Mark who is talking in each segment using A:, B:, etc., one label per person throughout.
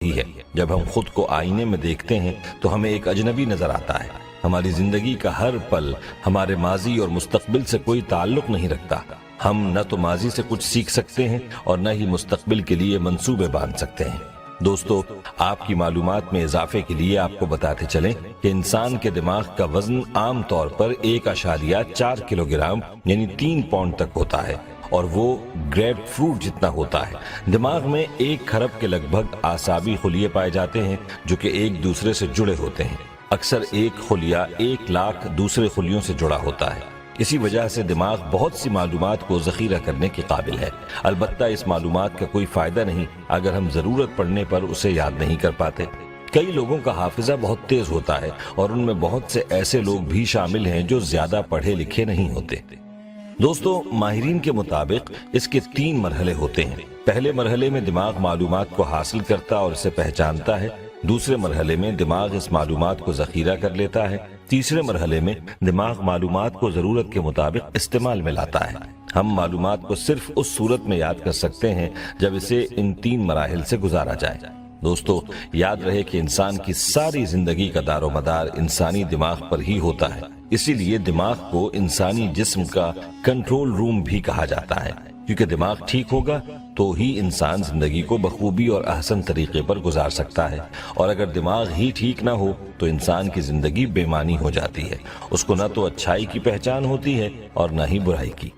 A: رہی ہے۔ جب ہم خود کو آئینے میں دیکھتے ہیں تو ہمیں ایک اجنبی نظر آتا ہے۔ ہماری زندگی کا ہر پل ہمارے ماضی اور مستقبل سے کوئی تعلق نہیں رکھتا۔ ہم نہ تو ماضی سے کچھ سیکھ سکتے ہیں اور نہ ہی مستقبل کے لیے منصوبے باندھ سکتے ہیں۔ دوستو، آپ کی معلومات میں اضافے کے لیے آپ کو بتاتے چلیں کہ انسان کے دماغ کا وزن عام طور پر 1.4 کلو گرام یعنی 3 پاؤنڈ تک ہوتا ہے، اور وہ گریپ فروٹ جتنا ہوتا ہے۔ دماغ میں 1 کھرب کے لگ بھگ اعصابی خلیے پائے جاتے ہیں جو کہ ایک دوسرے سے جڑے ہوتے ہیں۔ اکثر ایک خلیہ 1 لاکھ دوسرے خلیوں سے جڑا ہوتا ہے۔ اسی وجہ سے دماغ بہت سی معلومات کو ذخیرہ کرنے کے قابل ہے، البتہ اس معلومات کا کوئی فائدہ نہیں اگر ہم ضرورت پڑنے پر اسے یاد نہیں کر پاتے۔ کئی لوگوں کا حافظہ بہت تیز ہوتا ہے اور ان میں بہت سے ایسے لوگ بھی شامل ہیں جو زیادہ پڑھے لکھے نہیں ہوتے۔ دوستو، ماہرین کے مطابق اس کے 3 مرحلے ہوتے ہیں۔ پہلے مرحلے میں دماغ معلومات کو حاصل کرتا اور اسے پہچانتا ہے۔ دوسرے مرحلے میں دماغ اس معلومات کو ذخیرہ کر لیتا ہے۔ تیسرے مرحلے میں دماغ معلومات کو ضرورت کے مطابق استعمال میں لاتا ہے۔ ہم معلومات کو صرف اس صورت میں یاد کر سکتے ہیں جب اسے ان 3 مراحل سے گزارا جائے۔ دوستو، یاد رہے کہ انسان کی ساری زندگی کا دار و مدار انسانی دماغ پر ہی ہوتا ہے۔ اسی لیے دماغ کو انسانی جسم کا کنٹرول روم بھی کہا جاتا ہے، کیونکہ دماغ ٹھیک ہوگا تو ہی انسان زندگی کو بخوبی اور احسن طریقے پر گزار سکتا ہے، اور اگر دماغ ہی ٹھیک نہ ہو تو انسان کی زندگی بے معنی ہو جاتی ہے۔ اس کو نہ تو اچھائی کی پہچان ہوتی ہے اور نہ ہی برائی کی۔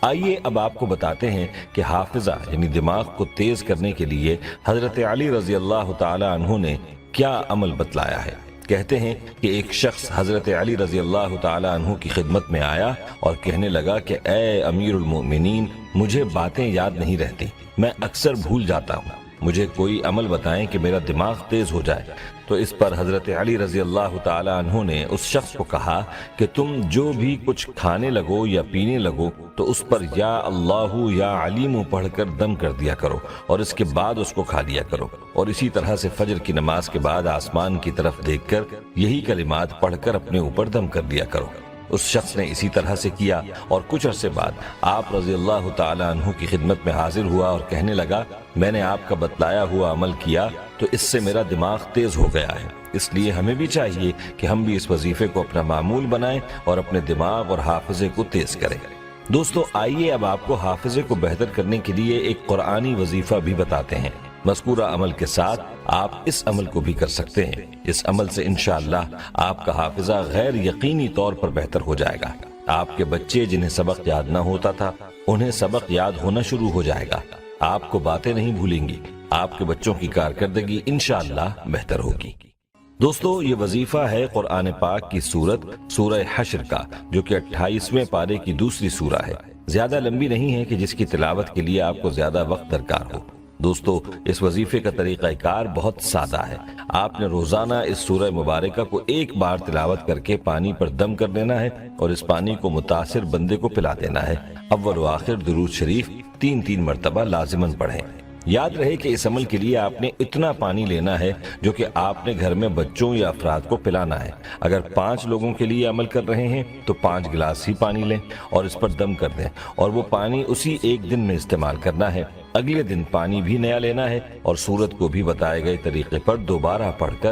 A: آئیے اب آپ کو بتاتے ہیں کہ حافظہ یعنی دماغ کو تیز کرنے کے لیے حضرت علی رضی اللہ تعالی عنہ نے کیا عمل بتلایا ہے۔ کہتے ہیں کہ ایک شخص حضرت علی رضی اللہ تعالی عنہ کی خدمت میں آیا اور کہنے لگا کہ اے امیر المؤمنین، مجھے باتیں یاد نہیں رہتی، میں اکثر بھول جاتا ہوں، مجھے کوئی عمل بتائیں کہ میرا دماغ تیز ہو جائے۔ تو اس پر حضرت علی رضی اللہ تعالی عنہ نے اس شخص کو کہا کہ تم جو بھی کچھ کھانے لگو یا پینے لگو تو اس پر یا اللہ یا علیم پڑھ کر دم کر دیا کرو، اور اس کے بعد اس کو کھا لیا کرو، اور اسی طرح سے فجر کی نماز کے بعد آسمان کی طرف دیکھ کر یہی کلمات پڑھ کر اپنے اوپر دم کر دیا کرو۔ اس شخص نے اسی طرح سے کیا، اور کچھ عرصے بعد آپ رضی اللہ تعالی عنہ کی خدمت میں حاضر ہوا اور کہنے لگا میں نے آپ کا بتلایا ہوا عمل کیا تو اس سے میرا دماغ تیز ہو گیا ہے، اس لیے ہمیں بھی چاہیے کہ ہم بھی اس وظیفے کو اپنا معمول بنائیں اور اپنے دماغ اور حافظے کو تیز کریں۔ دوستو، آئیے اب آپ کو حافظے کو بہتر کرنے کے لیے ایک قرآنی وظیفہ بھی بتاتے ہیں۔ مذکورہ عمل کے ساتھ آپ اس عمل کو بھی کر سکتے ہیں۔ اس عمل سے انشاءاللہ آپ کا حافظہ غیر یقینی طور پر بہتر ہو جائے گا۔ آپ کے بچے جنہیں سبق یاد نہ ہوتا تھا انہیں سبق یاد ہونا شروع ہو جائے گا۔ آپ کو باتیں نہیں بھولیں گی۔ آپ کے بچوں کی کارکردگی انشاءاللہ بہتر ہوگی۔ دوستو، یہ وظیفہ ہے قرآن پاک کی سورہ حشر کا، جو کہ 28ویں پارے کی دوسری سورہ ہے۔ زیادہ لمبی نہیں ہے کہ جس کی تلاوت کے لیے آپ کو زیادہ وقت درکار ہو۔ دوستو، اس وظیفے کا طریقہ کار بہت سادہ ہے۔ آپ نے روزانہ اس سورہ مبارکہ کو 1 بار تلاوت کر کے پانی پر دم کر دینا ہے اور اس پانی کو متاثر بندے کو پلا دینا ہے۔ اول و آخر درود شریف 3 مرتبہ لازماً پڑھیں۔ یاد رہے کہ اس عمل کے لیے آپ نے اتنا پانی لینا ہے جو کہ آپ نے گھر میں بچوں یا افراد کو پلانا ہے۔ اگر 5 لوگوں کے لیے عمل کر رہے ہیں تو 5 گلاس ہی پانی لیں اور اس پر دم کر دیں، اور وہ پانی اسی 1 دن میں استعمال کرنا ہے۔ اگلے دن پانی بھی نیا لینا ہے اور سورت کو بھی بتائے گئے طریقے پر دوبارہ پڑھ کر